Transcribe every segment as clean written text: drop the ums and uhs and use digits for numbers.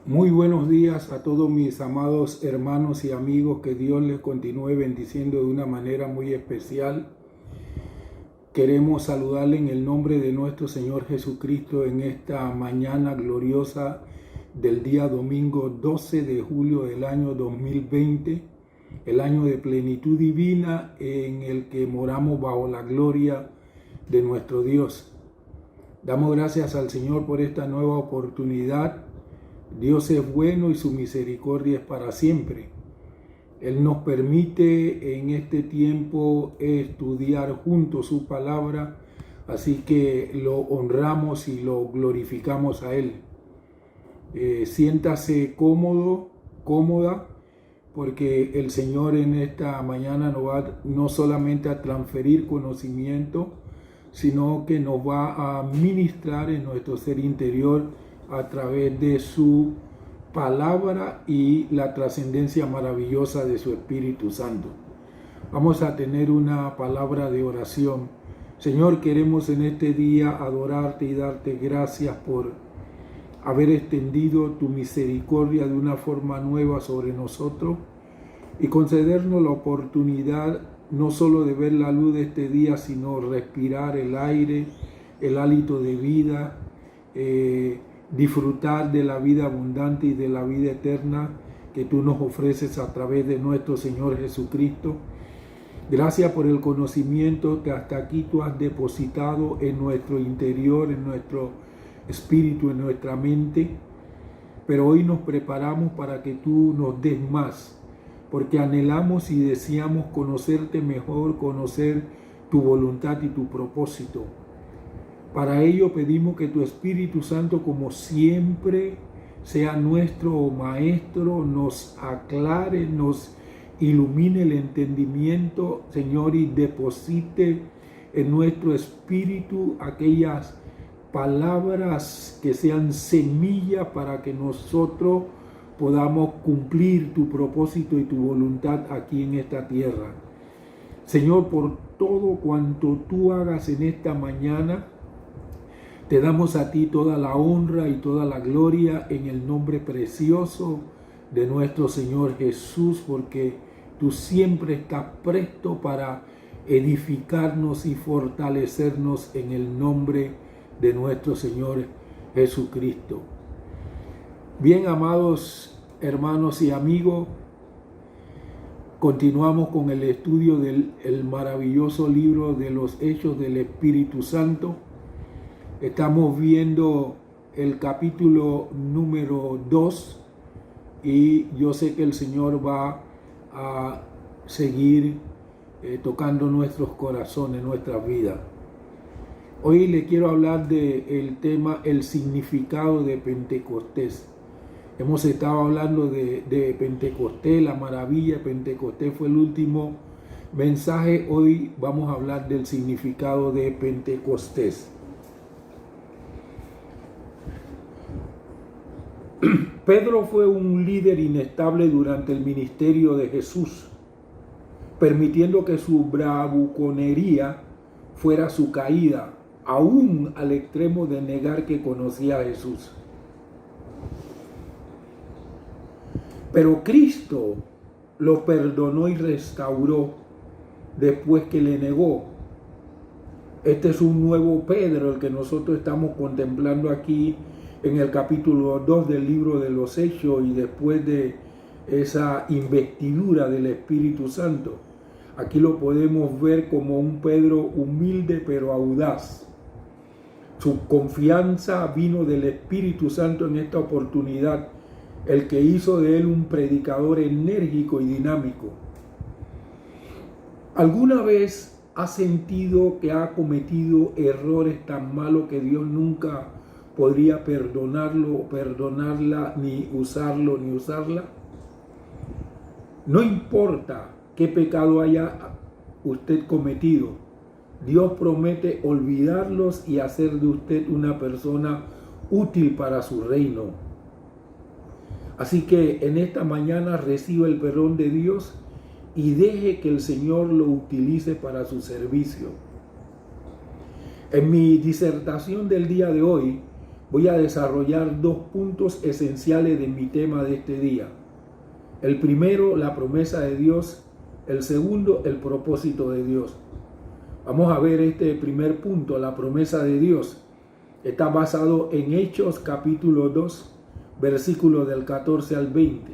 Muy buenos días a todos mis amados hermanos y amigos, que Dios les continúe bendiciendo de una manera muy especial. Queremos saludarle en el nombre de nuestro Señor Jesucristo en esta mañana gloriosa del día domingo 12 de julio del año 2020, el año de plenitud divina en el que moramos bajo la gloria de nuestro Dios. Damos gracias al Señor por esta nueva oportunidad. Dios es bueno y su misericordia es para siempre. Él nos permite en este tiempo estudiar juntos su palabra, así que lo honramos y lo glorificamos a Él. Siéntase cómodo, cómoda, porque el Señor en esta mañana nos va no solamente a transferir conocimiento, sino que nos va a ministrar en nuestro ser interior a través de su palabra y la trascendencia maravillosa de su Espíritu Santo. Vamos a tener una palabra de oración. Señor, queremos en este día adorarte y darte gracias por haber extendido tu misericordia de una forma nueva sobre nosotros y concedernos la oportunidad no solo de ver la luz de este día, sino respirar el aire, el hálito de vida, disfrutar de la vida abundante y de la vida eterna que tú nos ofreces a través de nuestro Señor Jesucristo. Gracias por el conocimiento que hasta aquí tú has depositado en nuestro interior, en nuestro espíritu, en nuestra mente. Pero hoy nos preparamos para que tú nos des más, porque anhelamos y deseamos conocerte mejor, conocer tu voluntad y tu propósito. Para ello pedimos que tu Espíritu Santo, como siempre, sea nuestro Maestro, nos aclare, nos ilumine el entendimiento, Señor, y deposite en nuestro espíritu aquellas palabras que sean semilla para que nosotros podamos cumplir tu propósito y tu voluntad aquí en esta tierra. Señor, por todo cuanto tú hagas en esta mañana, te damos a ti toda la honra y toda la gloria en el nombre precioso de nuestro Señor Jesús, porque tú siempre estás presto para edificarnos y fortalecernos en el nombre de nuestro Señor Jesucristo. Bien, amados hermanos y amigos, continuamos con el estudio del maravilloso libro de los Hechos del Espíritu Santo. Estamos viendo el capítulo número 2 y yo sé que el Señor va a seguir tocando nuestros corazones, nuestras vidas. Hoy le quiero hablar del tema, el significado de Pentecostés. Hemos estado hablando de Pentecostés, la maravilla de Pentecostés fue el último mensaje. Hoy vamos a hablar del significado de Pentecostés. Pedro fue un líder inestable durante el ministerio de Jesús, permitiendo que su bravuconería fuera su caída, aún al extremo de negar que conocía a Jesús. Pero Cristo lo perdonó y restauró después que le negó. Este es un nuevo Pedro, el que nosotros estamos contemplando aquí en el capítulo 2 del libro de los Hechos, y después de esa investidura del Espíritu Santo. Aquí lo podemos ver como un Pedro humilde pero audaz. Su confianza vino del Espíritu Santo en esta oportunidad, el que hizo de él un predicador enérgico y dinámico. ¿Alguna vez ha sentido que ha cometido errores tan malos que Dios nunca podría perdonarlo o perdonarla, ni usarlo ni usarla? No importa qué pecado haya usted cometido, Dios promete olvidarlos y hacer de usted una persona útil para su reino. Así que en esta mañana reciba el perdón de Dios y deje que el Señor lo utilice para su servicio. En mi disertación del día de hoy voy a desarrollar 2 puntos esenciales de mi tema de este día. El primero, la promesa de Dios. El segundo, el propósito de Dios. Vamos a ver este primer punto, la promesa de Dios. Está basado en Hechos capítulo 2, versículos del 14 al 20.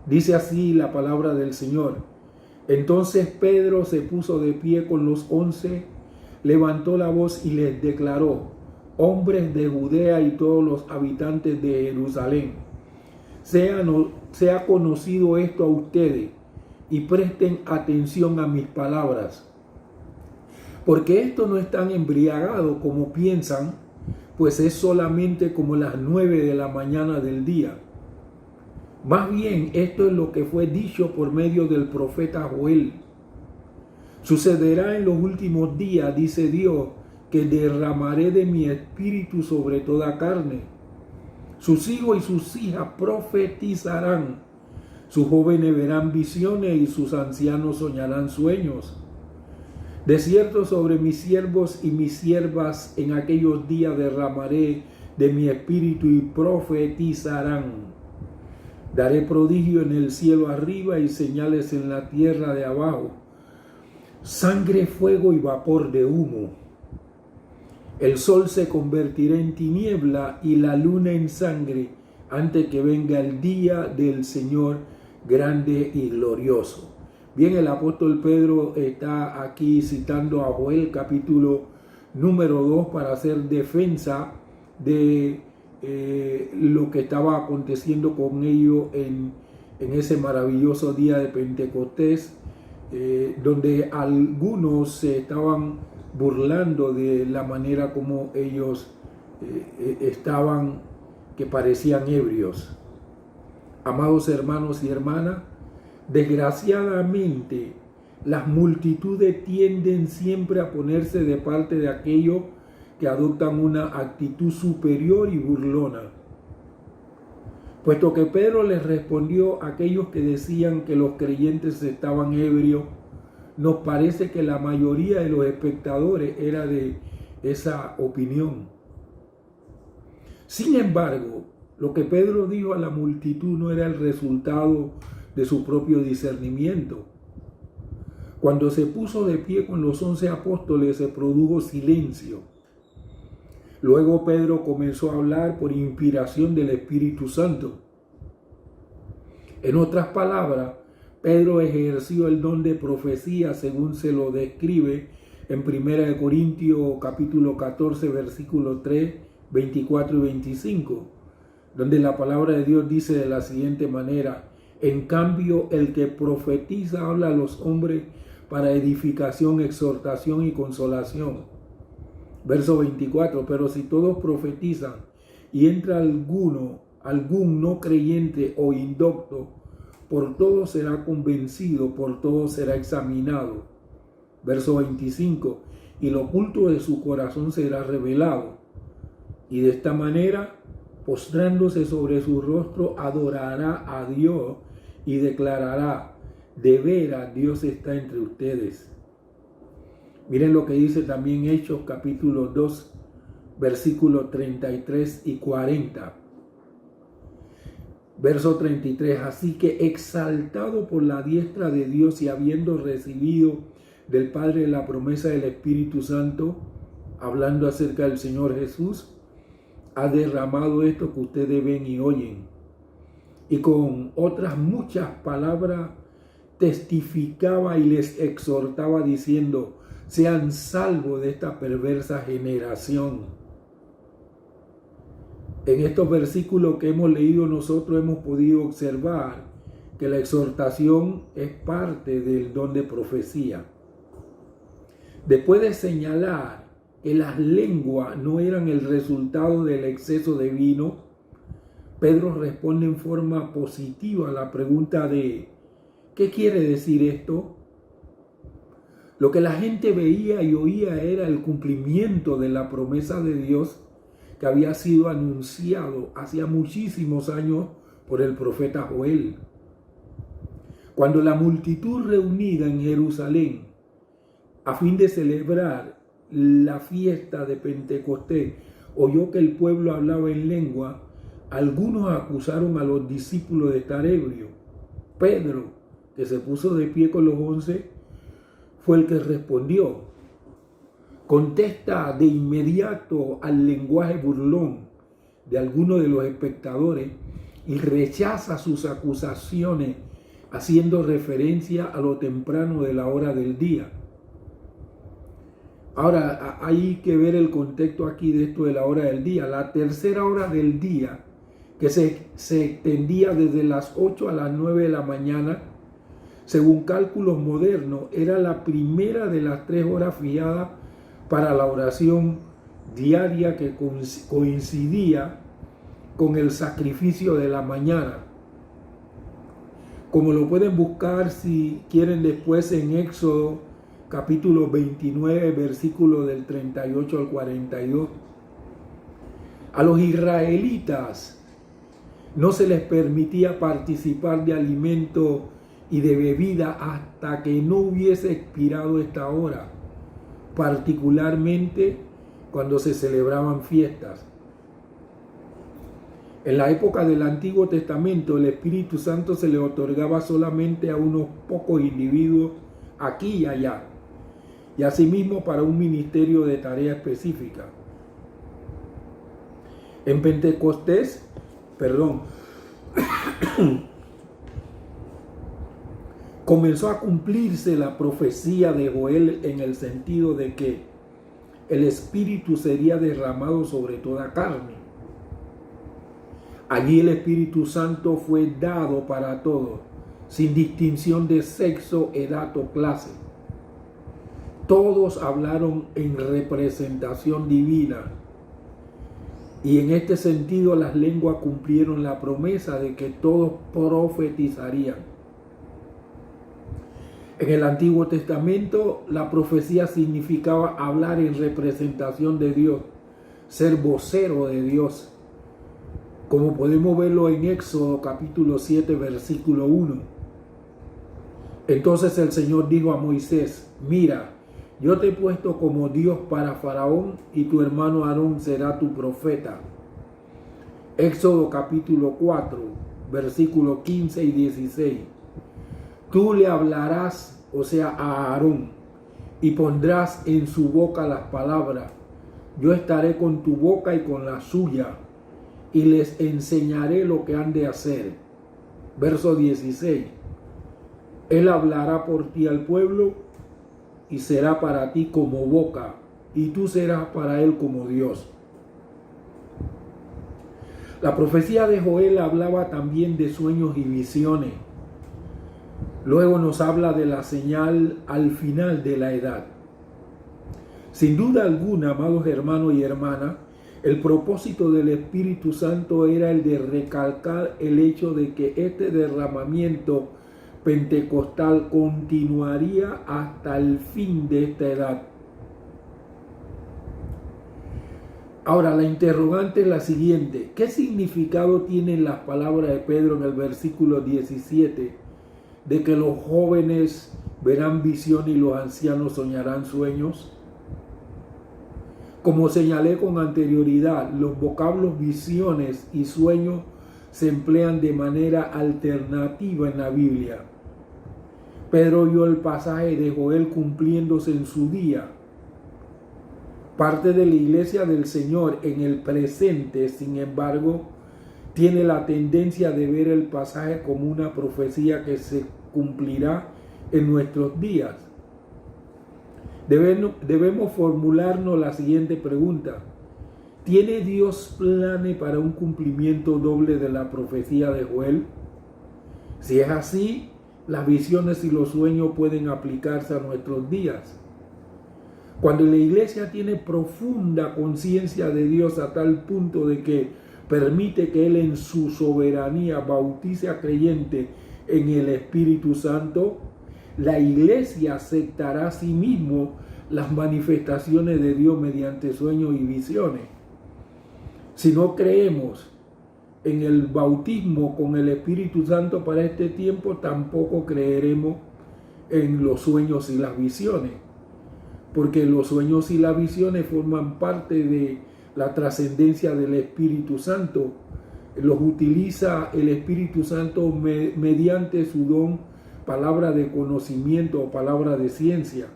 Dice así la palabra del Señor. Entonces Pedro se puso de pie con los 11, levantó la voz y les declaró: hombres de Judea y todos los habitantes de Jerusalén, sea conocido esto a ustedes y presten atención a mis palabras. Porque estos no están embriagados como piensan, pues es solamente como las 9 de la mañana del día. Más bien, esto es lo que fue dicho por medio del profeta Joel. Sucederá en los últimos días, dice Dios, que derramaré de mi espíritu sobre toda carne. Sus hijos y sus hijas profetizarán, sus jóvenes verán visiones y sus ancianos soñarán sueños. De cierto, sobre mis siervos y mis siervas en aquellos días derramaré de mi espíritu y profetizarán. Daré prodigio en el cielo arriba y señales en la tierra de abajo, sangre, fuego y vapor de humo. El sol se convertirá en tiniebla y la luna en sangre antes que venga el día del Señor grande y glorioso. Bien, el apóstol Pedro está aquí citando a Joel capítulo número 2 para hacer defensa de lo que estaba aconteciendo con ellos en ese maravilloso día de Pentecostés, donde algunos se estaban burlando de la manera como ellos estaban, que parecían ebrios. Amados hermanos y hermanas, desgraciadamente las multitudes tienden siempre a ponerse de parte de aquellos que adoptan una actitud superior y burlona. Puesto que Pedro les respondió a aquellos que decían que los creyentes estaban ebrios, nos parece que la mayoría de los espectadores era de esa opinión. Sin embargo, lo que Pedro dijo a la multitud no era el resultado de su propio discernimiento. Cuando se puso de pie con los 11 apóstoles, se produjo silencio. Luego Pedro comenzó a hablar por inspiración del Espíritu Santo. En otras palabras, Pedro ejerció el don de profecía según se lo describe en 1 Corintios capítulo 14, versículos 3, 24 y 25, donde la palabra de Dios dice de la siguiente manera: en cambio, el que profetiza habla a los hombres para edificación, exhortación y consolación. Verso 24, pero si todos profetizan y entra algún no creyente o indocto, por todo será convencido, por todo será examinado. Verso 25, y lo oculto de su corazón será revelado. Y de esta manera, postrándose sobre su rostro, adorará a Dios y declarará: de veras Dios está entre ustedes. Miren lo que dice también Hechos capítulo 2, versículos 33 y 40. Verso 33, así que exaltado por la diestra de Dios y habiendo recibido del Padre la promesa del Espíritu Santo, hablando acerca del Señor Jesús, ha derramado esto que ustedes ven y oyen. Y con otras muchas palabras testificaba y les exhortaba diciendo: sean salvos de esta perversa generación. En estos versículos que hemos leído nosotros hemos podido observar que la exhortación es parte del don de profecía. Después de señalar que las lenguas no eran el resultado del exceso de vino, Pedro responde en forma positiva a la pregunta de ¿qué quiere decir esto? Lo que la gente veía y oía era el cumplimiento de la promesa de Dios que había sido anunciado hacía muchísimos años por el profeta Joel. Cuando la multitud reunida en Jerusalén a fin de celebrar la fiesta de Pentecostés oyó que el pueblo hablaba en lengua, algunos acusaron a los discípulos de estar ebrios. Pedro, que se puso de pie con los 11, fue el que respondió. Contesta de inmediato al lenguaje burlón de algunos de los espectadores y rechaza sus acusaciones, haciendo referencia a lo temprano de la hora del día. Ahora, hay que ver el contexto aquí de esto de la hora del día. La tercera hora del día, que se extendía desde las 8 a las 9 de la mañana, según cálculos modernos, era la primera de las 3 horas fijadas para la oración diaria que coincidía con el sacrificio de la mañana. Como lo pueden buscar si quieren después en Éxodo capítulo 29, versículo del 38 al 42. A los israelitas no se les permitía participar de alimento y de bebida hasta que no hubiese expirado esta hora, particularmente cuando se celebraban fiestas. En la época del Antiguo Testamento, el Espíritu Santo se le otorgaba solamente a unos pocos individuos aquí y allá, y asimismo para un ministerio de tarea específica. En Pentecostés, comenzó a cumplirse la profecía de Joel en el sentido de que el Espíritu sería derramado sobre toda carne. Allí el Espíritu Santo fue dado para todos, sin distinción de sexo, edad o clase. Todos hablaron en representación divina. Y en este sentido las lenguas cumplieron la promesa de que todos profetizarían. En el Antiguo Testamento la profecía significaba hablar en representación de Dios, ser vocero de Dios, como podemos verlo en Éxodo capítulo 7 versículo 1. Entonces el Señor dijo a Moisés: mira, yo te he puesto como Dios para Faraón y tu hermano Aarón será tu profeta. Éxodo capítulo 4 versículos 15 y 16. Tú le hablarás, o sea, a Aarón, y pondrás en su boca las palabras. Yo estaré con tu boca y con la suya, y les enseñaré lo que han de hacer. Verso 16. Él hablará por ti al pueblo y será para ti como boca, y tú serás para él como Dios. La profecía de Joel hablaba también de sueños y visiones. Luego nos habla de la señal al final de la edad. Sin duda alguna, amados hermanos y hermanas, el propósito del Espíritu Santo era el de recalcar el hecho de que este derramamiento pentecostal continuaría hasta el fin de esta edad. Ahora, la interrogante es la siguiente: ¿qué significado tienen las palabras de Pedro en el versículo 17 de que los jóvenes verán visión y los ancianos soñarán sueños? Como señalé con anterioridad, los vocablos visiones y sueños se emplean de manera alternativa en la Biblia. Pedro vio el pasaje de Joel cumpliéndose en su día. Parte de la iglesia del Señor en el presente, sin embargo, tiene la tendencia de ver el pasaje como una profecía que se cumplirá en nuestros días. Debemos formularnos la siguiente pregunta: ¿tiene Dios planes para un cumplimiento doble de la profecía de Joel? Si es así, las visiones y los sueños pueden aplicarse a nuestros días. Cuando la iglesia tiene profunda conciencia de Dios a tal punto de que permite que Él en su soberanía bautice a creyentes en el Espíritu Santo, la iglesia aceptará a sí mismo las manifestaciones de Dios mediante sueños y visiones. Si no creemos en el bautismo con el Espíritu Santo para este tiempo, tampoco creeremos en los sueños y las visiones, porque los sueños y las visiones forman parte de la trascendencia del Espíritu Santo. Los utiliza el Espíritu Santo mediante su don, palabra de conocimiento o palabra de ciencia.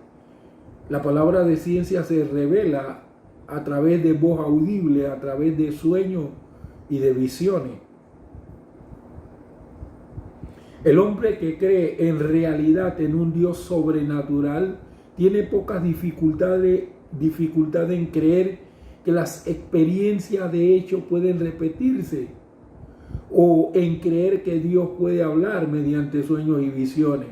La palabra de ciencia se revela a través de voz audible, a través de sueños y de visiones. El hombre que cree en realidad en un Dios sobrenatural tiene pocas dificultades en creer que las experiencias de hecho pueden repetirse, o en creer que Dios puede hablar mediante sueños y visiones.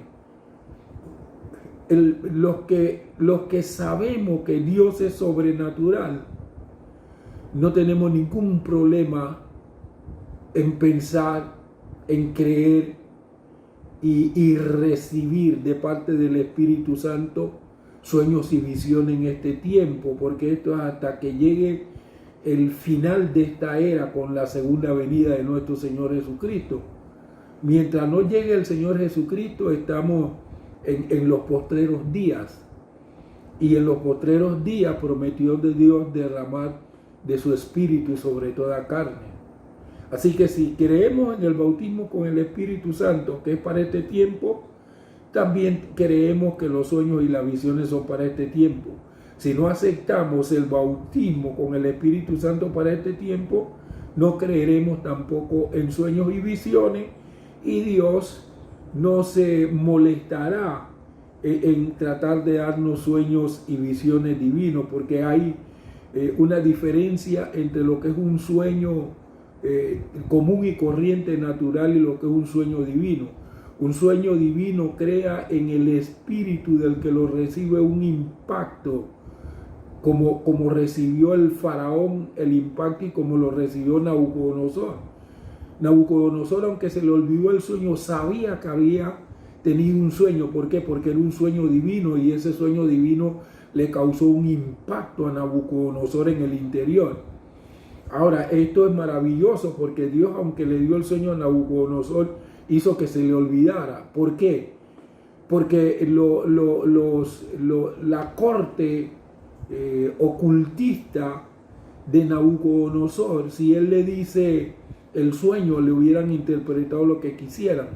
Los que sabemos que Dios es sobrenatural, no tenemos ningún problema en pensar, en creer y recibir de parte del Espíritu Santo sueños y visiones en este tiempo, porque esto es hasta que llegue el final de esta era con la segunda venida de nuestro Señor Jesucristo. Mientras no llegue el Señor Jesucristo, estamos en los postreros días, y en los postreros días prometió de Dios derramar de su Espíritu sobre toda carne. Así que si creemos en el bautismo con el Espíritu Santo, que es para este tiempo, también creemos que los sueños y las visiones son para este tiempo. Si no aceptamos el bautismo con el Espíritu Santo para este tiempo, no creeremos tampoco en sueños y visiones, y Dios no se molestará en tratar de darnos sueños y visiones divinos, porque hay una diferencia entre lo que es un sueño común y corriente natural y lo que es un sueño divino. Un sueño divino crea en el espíritu del que lo recibe un impacto, como recibió el faraón el impacto y como lo recibió Nabucodonosor. Nabucodonosor, aunque se le olvidó el sueño, sabía que había tenido un sueño. ¿Por qué? Porque era un sueño divino, y ese sueño divino le causó un impacto a Nabucodonosor en el interior. Ahora, esto es maravilloso, porque Dios, aunque le dio el sueño a Nabucodonosor, hizo que se le olvidara. ¿Por qué? Porque la corte ocultista de Nabucodonosor, si él le dice el sueño, le hubieran interpretado lo que quisieran.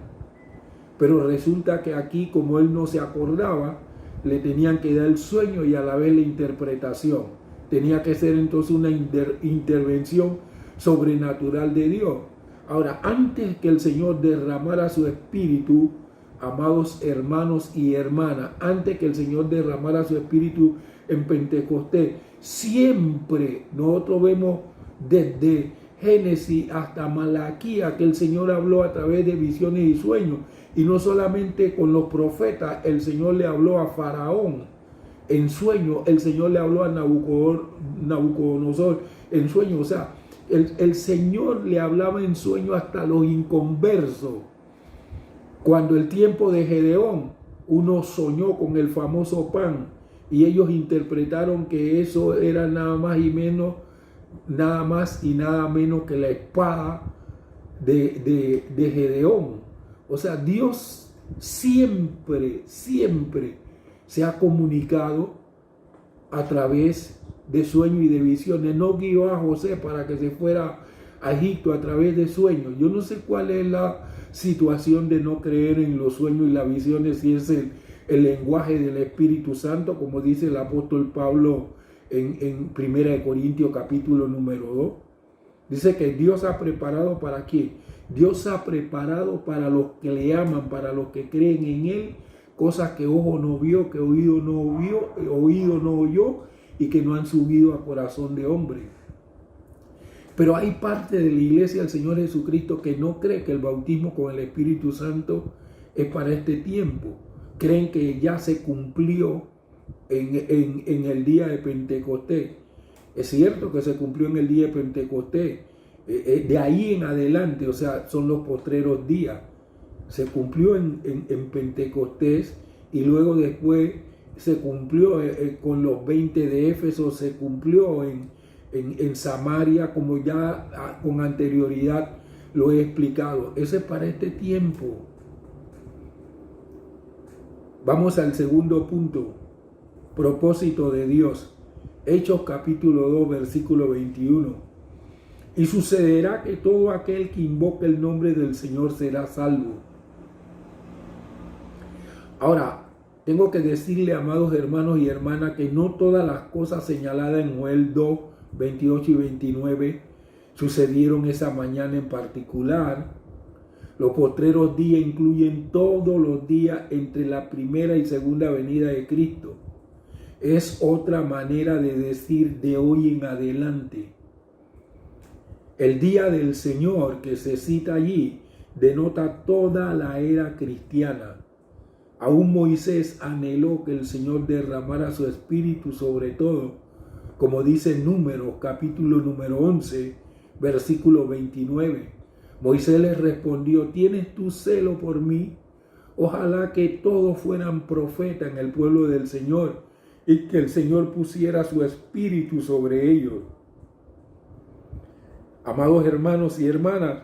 Pero resulta que aquí, como él no se acordaba, le tenían que dar el sueño y a la vez la interpretación. Tenía que ser entonces una intervención sobrenatural de Dios. Ahora, antes que el Señor derramara su espíritu, amados hermanos y hermanas, antes que el Señor derramara su espíritu en Pentecostés, siempre nosotros vemos desde Génesis hasta Malaquías que el Señor habló a través de visiones y sueños. Y no solamente con los profetas, el Señor le habló a Faraón en sueño, el Señor le habló a Nabucodonosor en sueño. O sea, el Señor le hablaba en sueño hasta los inconversos. Cuando el tiempo de Gedeón, uno soñó con el famoso pan y ellos interpretaron que eso era nada más y nada menos que la espada de Gedeón. O sea, Dios siempre se ha comunicado a través de sueños y de visiones. No guió a José para que se fuera a Egipto a través de sueños. Yo no sé cuál es la situación de no creer en los sueños y las visiones, si es el lenguaje del Espíritu Santo, como dice el apóstol Pablo en 1 Corintios capítulo número 2. Dice que Dios ha preparado ¿para quién? Dios ha preparado para los que le aman, para los que creen en Él, cosas que ojo no vio, que oído no oyó y que no han subido a corazón de hombre. Pero hay parte de la iglesia del Señor Jesucristo que no cree que el bautismo con el Espíritu Santo es para este tiempo. Creen que ya se cumplió en el día de Pentecostés. Es cierto que se cumplió en el día de Pentecostés. De ahí en adelante, o sea, son los postreros días. Se cumplió en Pentecostés, y luego después se cumplió con los 20 de Éfeso, se cumplió en Samaria, como ya con anterioridad lo he explicado. Ese es para este tiempo. Vamos al segundo punto. Propósito de Dios. Hechos capítulo 2, versículo 21. Y sucederá que todo aquel que invoque el nombre del Señor será salvo. Ahora, tengo que decirle, amados hermanos y hermanas, que no todas las cosas señaladas en Joel 2, 28 y 29 sucedieron esa mañana en particular. Los postreros días incluyen todos los días entre la primera y segunda venida de Cristo. Es otra manera de decir de hoy en adelante. El día del Señor que se cita allí denota toda la era cristiana. Aún Moisés anheló que el Señor derramara su espíritu sobre todo, como dice Números, capítulo número 11, versículo 29. Moisés le respondió: ¿tienes tú celo por mí? Ojalá que todos fueran profetas en el pueblo del Señor y que el Señor pusiera su espíritu sobre ellos. Amados hermanos y hermanas,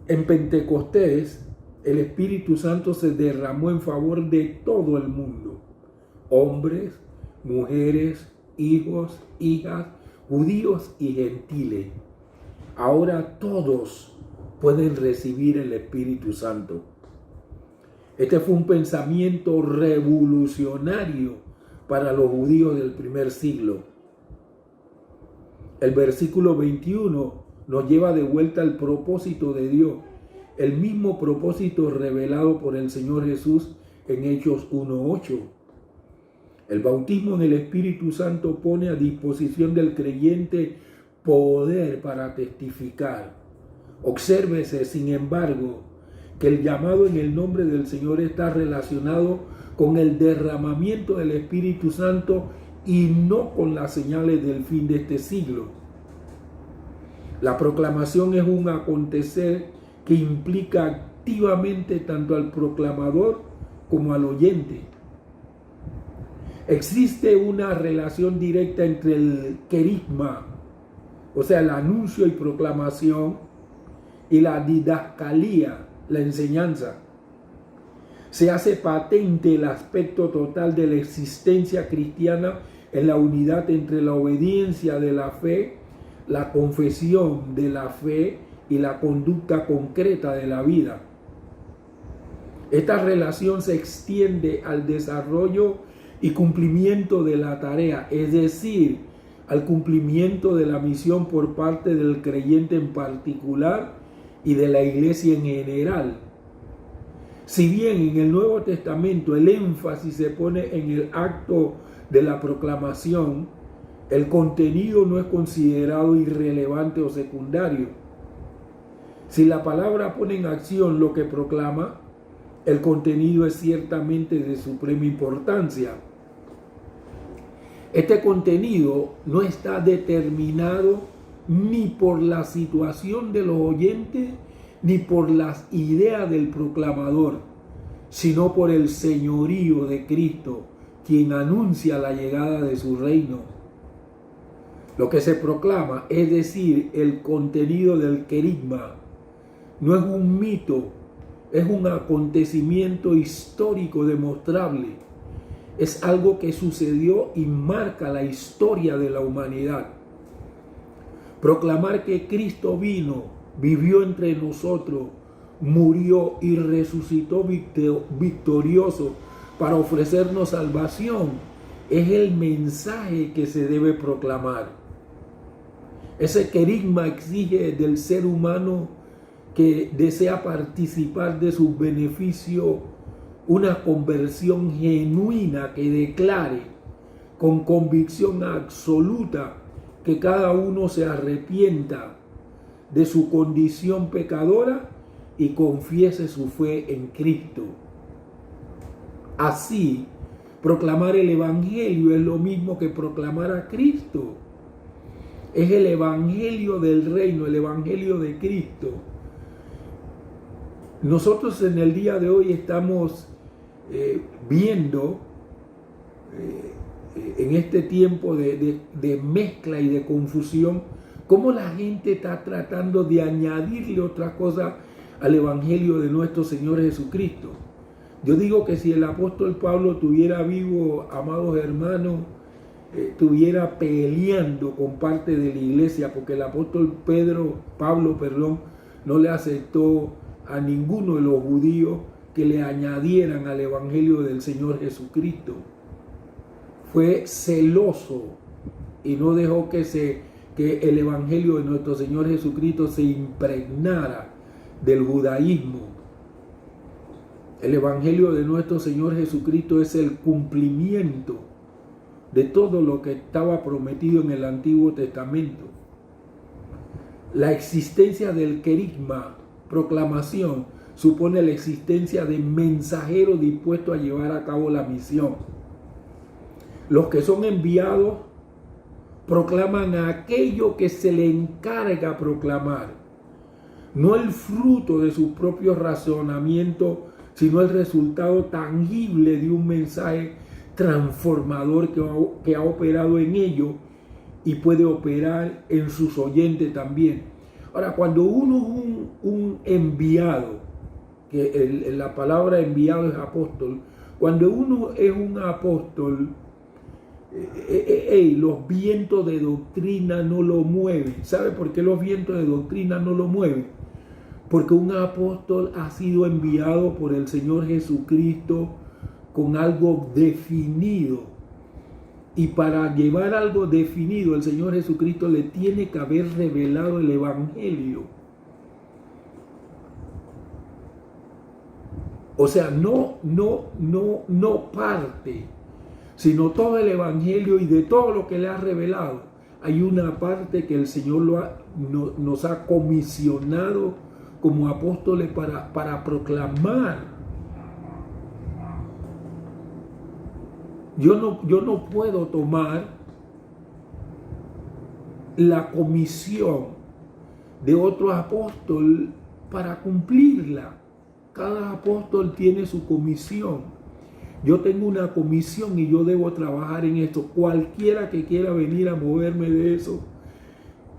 en Pentecostés el Espíritu Santo se derramó en favor de todo el mundo. Hombres, mujeres, hijos, hijas, judíos y gentiles. Ahora todos pueden recibir el Espíritu Santo. Este fue un pensamiento revolucionario para los judíos del primer siglo. El versículo 21 nos lleva de vuelta al propósito de Dios, el mismo propósito revelado por el Señor Jesús en Hechos 1:8. El bautismo en el Espíritu Santo pone a disposición del creyente poder para testificar. Obsérvese, sin embargo, que el llamado en el nombre del Señor está relacionado con el derramamiento del Espíritu Santo y no con las señales del fin de este siglo. La proclamación es un acontecer que implica activamente tanto al proclamador como al oyente. Existe una relación directa entre el querigma, o sea, el anuncio y proclamación, y la didascalía, la enseñanza. Se hace patente el aspecto total de la existencia cristiana en la unidad entre la obediencia de la fe, la confesión de la fe y la conducta concreta de la vida. Esta relación se extiende al desarrollo y cumplimiento de la tarea, es decir, al cumplimiento de la misión por parte del creyente en particular y de la iglesia en general. Si bien en el Nuevo Testamento el énfasis se pone en el acto de la proclamación, el contenido no es considerado irrelevante o secundario. Si la palabra pone en acción lo que proclama, el contenido es ciertamente de suprema importancia. Este contenido no está determinado ni por la situación de los oyentes, ni por las ideas del proclamador, sino por el señorío de Cristo, quien anuncia la llegada de su reino. Lo que se proclama, es decir, el contenido del querigma, no es un mito, es un acontecimiento histórico demostrable. Es algo que sucedió y marca la historia de la humanidad. Proclamar que Cristo vino, vivió entre nosotros, murió y resucitó victorioso para ofrecernos salvación, es el mensaje que se debe proclamar. Ese querigma exige del ser humano que desea participar de sus beneficios una conversión genuina que declare con convicción absoluta que cada uno se arrepienta de su condición pecadora y confiese su fe en Cristo. Así, proclamar el Evangelio es lo mismo que proclamar a Cristo. Es el Evangelio del reino, el Evangelio de Cristo. Nosotros en el día de hoy estamos viendo en este tiempo de mezcla y de confusión cómo la gente está tratando de añadirle otra cosa al Evangelio de nuestro Señor Jesucristo. Yo digo que si el apóstol Pablo estuviera vivo, amados hermanos, estuviera peleando con parte de la iglesia, porque el apóstol Pablo, no le aceptó a ninguno de los judíos que le añadieran al evangelio del Señor Jesucristo. Fue celoso y no dejó que el evangelio de nuestro Señor Jesucristo se impregnara del judaísmo. El evangelio de nuestro Señor Jesucristo es el cumplimiento de todo lo que estaba prometido en el Antiguo Testamento. La existencia del querigma, proclamación, supone la existencia de mensajeros dispuestos a llevar a cabo la misión. Los que son enviados proclaman aquello que se le encarga proclamar, no el fruto de sus propios razonamientos, sino el resultado tangible de un mensaje transformador que ha operado en ellos y puede operar en sus oyentes también. Ahora, cuando uno es un enviado, que la palabra enviado es apóstol, cuando uno es un apóstol, los vientos de doctrina no lo mueven. ¿Sabe por qué los vientos de doctrina no lo mueven? Porque un apóstol ha sido enviado por el Señor Jesucristo con algo definido. Y para llevar algo definido, el Señor Jesucristo le tiene que haber revelado el evangelio. O sea, no parte, sino todo el evangelio, y de todo lo que le ha revelado, hay una parte que el Señor nos ha comisionado como apóstoles para proclamar. Yo no puedo tomar la comisión de otro apóstol para cumplirla. Cada apóstol tiene su comisión. Yo tengo una comisión y yo debo trabajar en esto. Cualquiera que quiera venir a moverme de eso,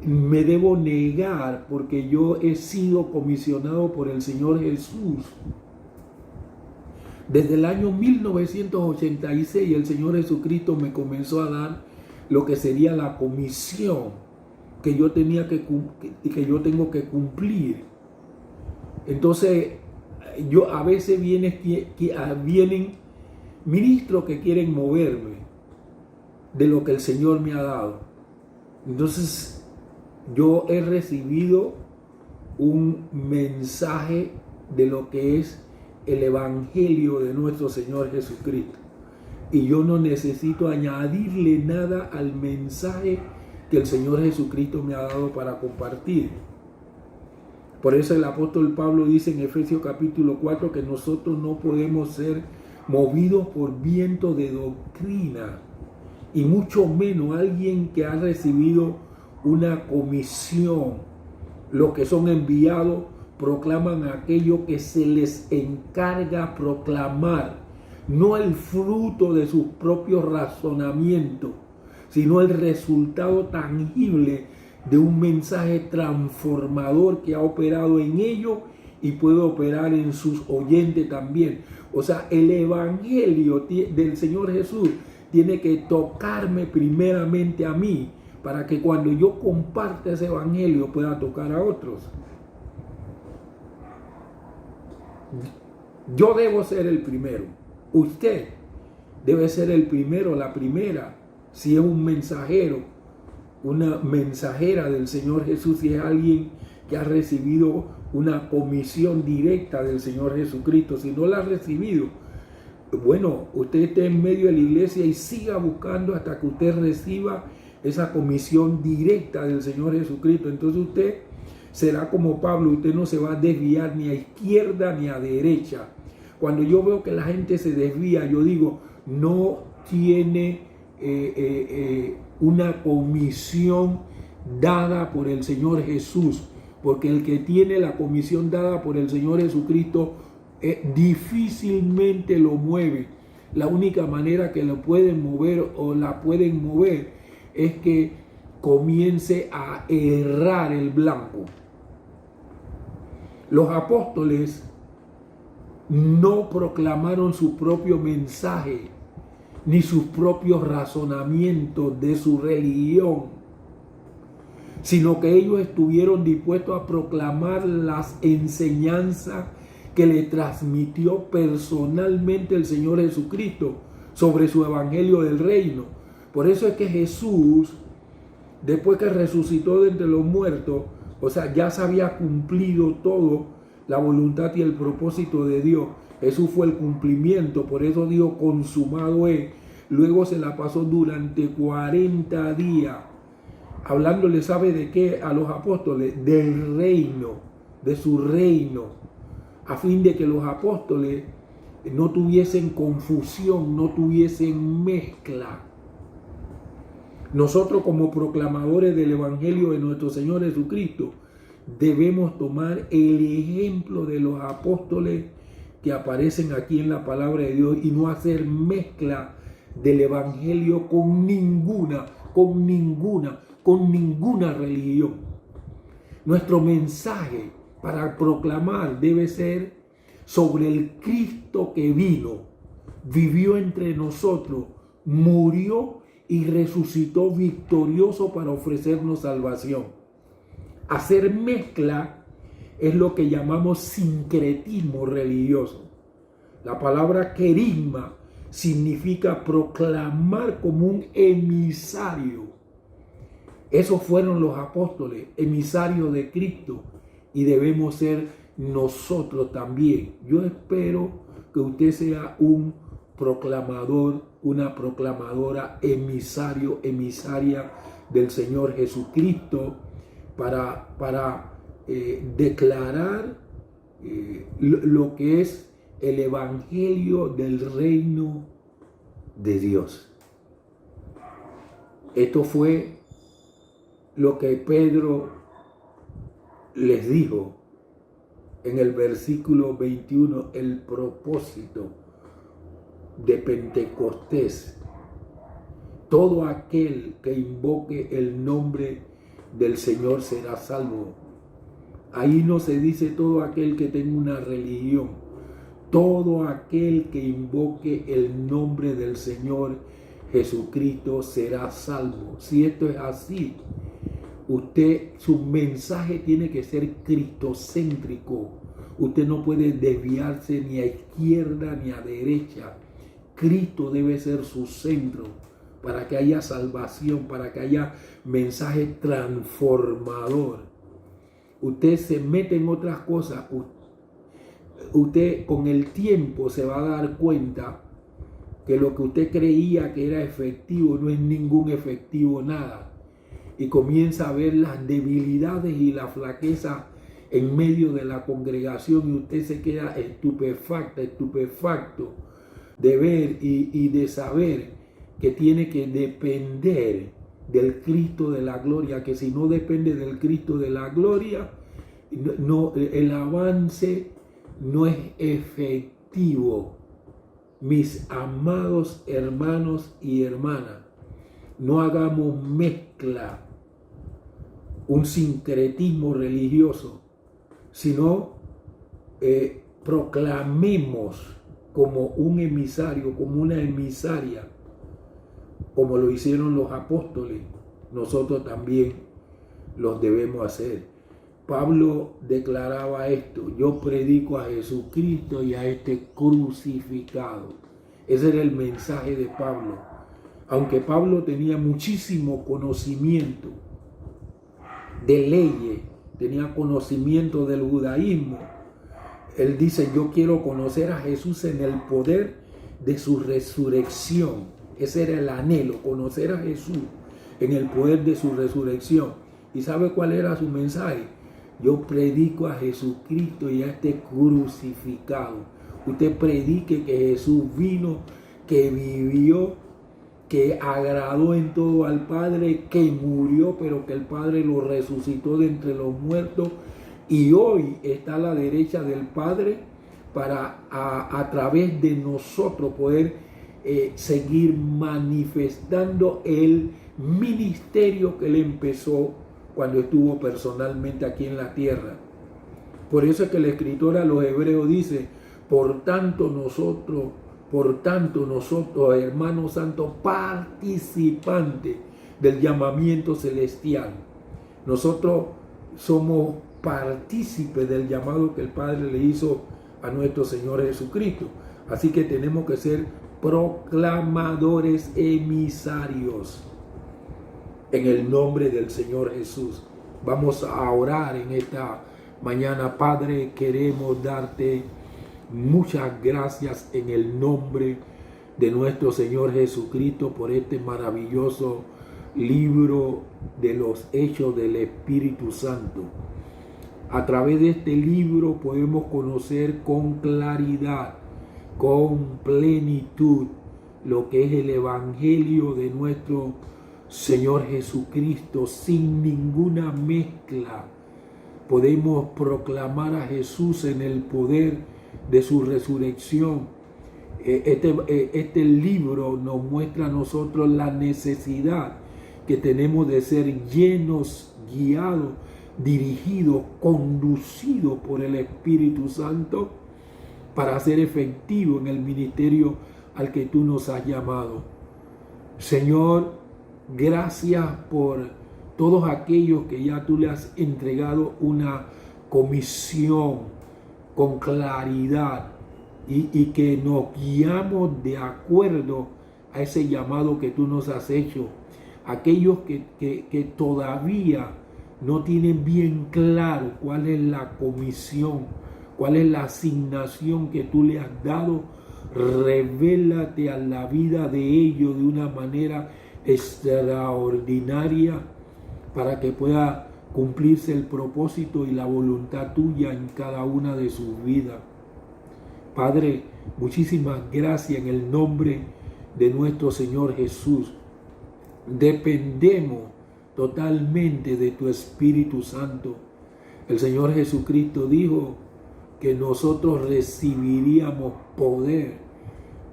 me debo negar, porque yo he sido comisionado por el Señor Jesús. Desde el año 1986 el Señor Jesucristo me comenzó a dar lo que sería la comisión que yo tengo que cumplir. Entonces, a veces vienen ministros que quieren moverme de lo que el Señor me ha dado. Entonces, yo he recibido un mensaje de lo que es el evangelio de nuestro Señor Jesucristo, y yo no necesito añadirle nada al mensaje que el Señor Jesucristo me ha dado para compartir. Por eso el apóstol Pablo dice en Efesios capítulo 4 que nosotros no podemos ser movidos por viento de doctrina, y mucho menos alguien que ha recibido una comisión. Los que son enviados proclaman aquello que se les encarga proclamar, no el fruto de sus propios razonamientos, sino el resultado tangible de un mensaje transformador que ha operado en ellos y puede operar en sus oyentes también. O sea, el evangelio del Señor Jesús tiene que tocarme primeramente a mí, para que cuando yo comparta ese evangelio pueda tocar a otros. Yo debo ser el primero. Usted debe ser el primero, la primera. Si es un mensajero, una mensajera del Señor Jesús, si es alguien que ha recibido una comisión directa del Señor Jesucristo. Si no la ha recibido, bueno, usted esté en medio de la iglesia y siga buscando hasta que usted reciba esa comisión directa del Señor Jesucristo. Entonces usted será como Pablo, usted no se va a desviar ni a izquierda ni a derecha. Cuando yo veo que la gente se desvía, yo digo, no tiene una comisión dada por el Señor Jesús, porque el que tiene la comisión dada por el Señor Jesucristo difícilmente lo mueve. La única manera que lo pueden mover o la pueden mover es que comience a errar el blanco. Los apóstoles no proclamaron su propio mensaje, ni sus propios razonamientos de su religión, sino que ellos estuvieron dispuestos a proclamar las enseñanzas que le transmitió personalmente el Señor Jesucristo sobre su evangelio del reino. Por eso es que Jesús, después que resucitó de entre los muertos, o sea, ya se había cumplido todo la voluntad y el propósito de Dios. Jesús fue el cumplimiento, por eso dijo consumado es. Luego se la pasó durante 40 días hablándole, ¿sabe de qué? A los apóstoles, del reino, de su reino, a fin de que los apóstoles no tuviesen confusión, no tuviesen mezcla. Nosotros, como proclamadores del evangelio de nuestro Señor Jesucristo, debemos tomar el ejemplo de los apóstoles que aparecen aquí en la palabra de Dios y no hacer mezcla del evangelio con ninguna religión. Nuestro mensaje para proclamar debe ser sobre el Cristo que vino, vivió entre nosotros, murió y resucitó victorioso para ofrecernos salvación. Hacer mezcla es lo que llamamos sincretismo religioso. La palabra querigma significa proclamar como un emisario. Esos fueron los apóstoles, emisarios de Cristo, y debemos ser nosotros también. Yo espero que usted sea un proclamador, una proclamadora, emisario, emisaria del Señor Jesucristo para declarar lo que es el evangelio del reino de Dios. Esto fue lo que Pedro les dijo en el versículo 21, el propósito de Pentecostés. Todo aquel que invoque el nombre del Señor será salvo. Ahí no se dice todo aquel que tenga una religión. Todo aquel que invoque el nombre del Señor Jesucristo será salvo. Si esto es así, su mensaje tiene que ser cristocéntrico. Usted no puede desviarse ni a izquierda ni a derecha. Cristo debe ser su centro para que haya salvación, para que haya mensaje transformador. Usted se mete en otras cosas, usted con el tiempo se va a dar cuenta que lo que usted creía que era efectivo no es ningún efectivo nada. Y comienza a ver las debilidades y la flaqueza en medio de la congregación y usted se queda estupefacto de ver y de saber que tiene que depender del Cristo de la gloria, que si no depende del Cristo de la gloria, el avance no es efectivo. Mis amados hermanos y hermanas, no hagamos mezcla, un sincretismo religioso, sino proclamemos como un emisario, como una emisaria, como lo hicieron los apóstoles. Nosotros también los debemos hacer. Pablo declaraba esto: yo predico a Jesucristo y a este crucificado. Ese era el mensaje de Pablo. Aunque Pablo tenía muchísimo conocimiento de leyes, tenía conocimiento del judaísmo, él dice: yo quiero conocer a Jesús en el poder de su resurrección. Ese era el anhelo, conocer a Jesús en el poder de su resurrección. ¿Y sabe cuál era su mensaje? Yo predico a Jesucristo y a este crucificado. Usted predique que Jesús vino, que vivió, que agradó en todo al Padre, que murió, pero que el Padre lo resucitó de entre los muertos y hoy está a la derecha del Padre para a través de nosotros poder seguir manifestando el ministerio que él empezó cuando estuvo personalmente aquí en la tierra. Por eso es que el escritor a los Hebreos dice: por tanto nosotros, Por tanto, nosotros, hermanos santos, participantes del llamamiento celestial, nosotros somos partícipes del llamado que el Padre le hizo a nuestro Señor Jesucristo. Así que tenemos que ser proclamadores emisarios en el nombre del Señor Jesús. Vamos a orar en esta mañana. Padre, queremos darte muchas gracias en el nombre de nuestro Señor Jesucristo por este maravilloso libro de los Hechos del Espíritu Santo. A través de este libro podemos conocer con claridad, con plenitud, lo que es el Evangelio de nuestro Señor Jesucristo, sin ninguna mezcla. Podemos proclamar a Jesús en el poder de su resurrección. Este libro nos muestra a nosotros la necesidad que tenemos de ser llenos, guiados, dirigidos, conducidos por el Espíritu Santo para ser efectivo en el ministerio al que tú nos has llamado. Señor, gracias por todos aquellos que ya tú le has entregado una comisión con claridad y que nos guiamos de acuerdo a ese llamado que tú nos has hecho. Aquellos que todavía no tienen bien claro cuál es la comisión, cuál es la asignación que tú le has dado, revélate a la vida de ellos de una manera extraordinaria para que pueda cumplirse el propósito y la voluntad tuya en cada una de sus vidas. Padre, muchísimas gracias en el nombre de nuestro Señor Jesús. Dependemos totalmente de tu Espíritu Santo. El Señor Jesucristo dijo que nosotros recibiríamos poder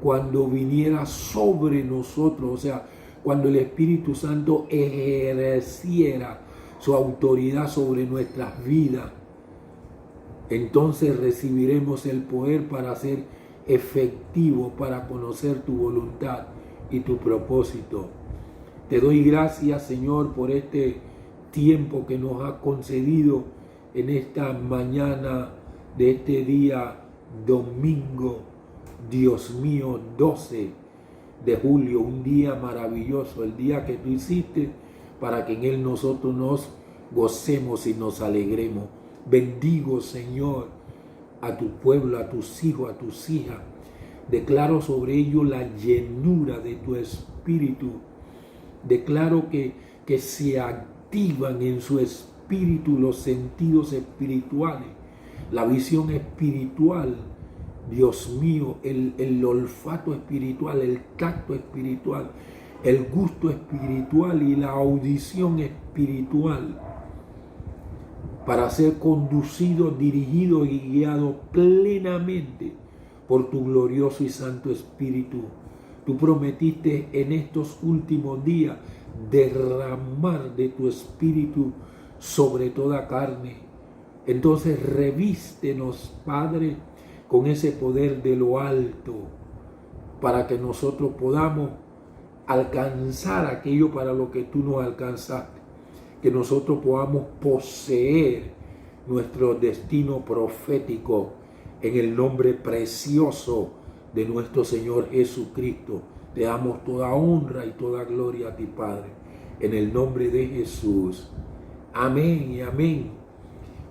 cuando viniera sobre nosotros, o sea, cuando el Espíritu Santo ejerciera su autoridad sobre nuestras vidas. Entonces recibiremos el poder para ser efectivo, para conocer tu voluntad y tu propósito. Te doy gracias, Señor, por este tiempo que nos has concedido en esta mañana de este día domingo, Dios mío, 12 de julio, un día maravilloso, el día que tú hiciste para que en él nosotros nos gocemos y nos alegremos. Bendigo, Señor, a tu pueblo, a tus hijos, a tus hijas. Declaro sobre ellos la llenura de tu Espíritu. Declaro que se activan en su espíritu los sentidos espirituales, la visión espiritual, Dios mío, el olfato espiritual, el tacto espiritual, el gusto espiritual y la audición espiritual, para ser conducido, dirigido y guiado plenamente por tu glorioso y santo Espíritu. Tú prometiste en estos últimos días derramar de tu Espíritu sobre toda carne. Entonces revístenos, Padre, con ese poder de lo alto, para que nosotros podamos alcanzar aquello para lo que tú nos alcanzaste. Que nosotros podamos poseer nuestro destino profético en el nombre precioso de nuestro Señor Jesucristo. Te damos toda honra y toda gloria a ti, Padre, en el nombre de Jesús. Amén y amén.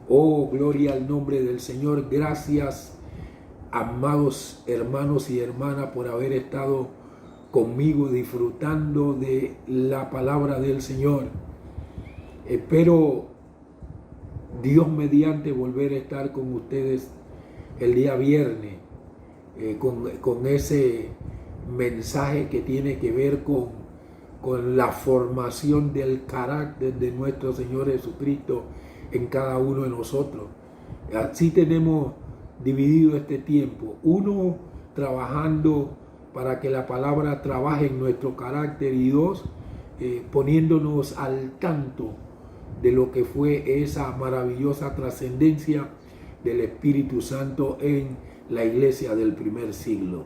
Oh, gloria al nombre del Señor. Gracias, amados hermanos y hermanas, por haber estado conmigo disfrutando de la palabra del Señor. Espero, Dios mediante, volver a estar con ustedes el día viernes con ese mensaje que tiene que ver con la formación del carácter de nuestro Señor Jesucristo en cada uno de nosotros. Así tenemos dividido este tiempo. Uno, trabajando para que la palabra trabaje en nuestro carácter, y dos, poniéndonos al tanto de lo que fue esa maravillosa trascendencia del Espíritu Santo en la iglesia del primer siglo.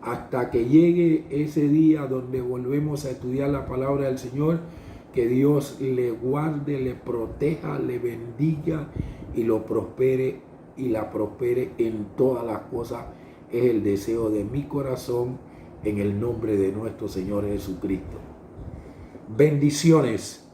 hasta que llegue ese día donde volvemos a estudiar la palabra del Señor. Que Dios le guarde, le proteja, le bendiga y lo prospere y la prospere en todas las cosas. Es el deseo de mi corazón en el nombre de nuestro Señor Jesucristo. Bendiciones.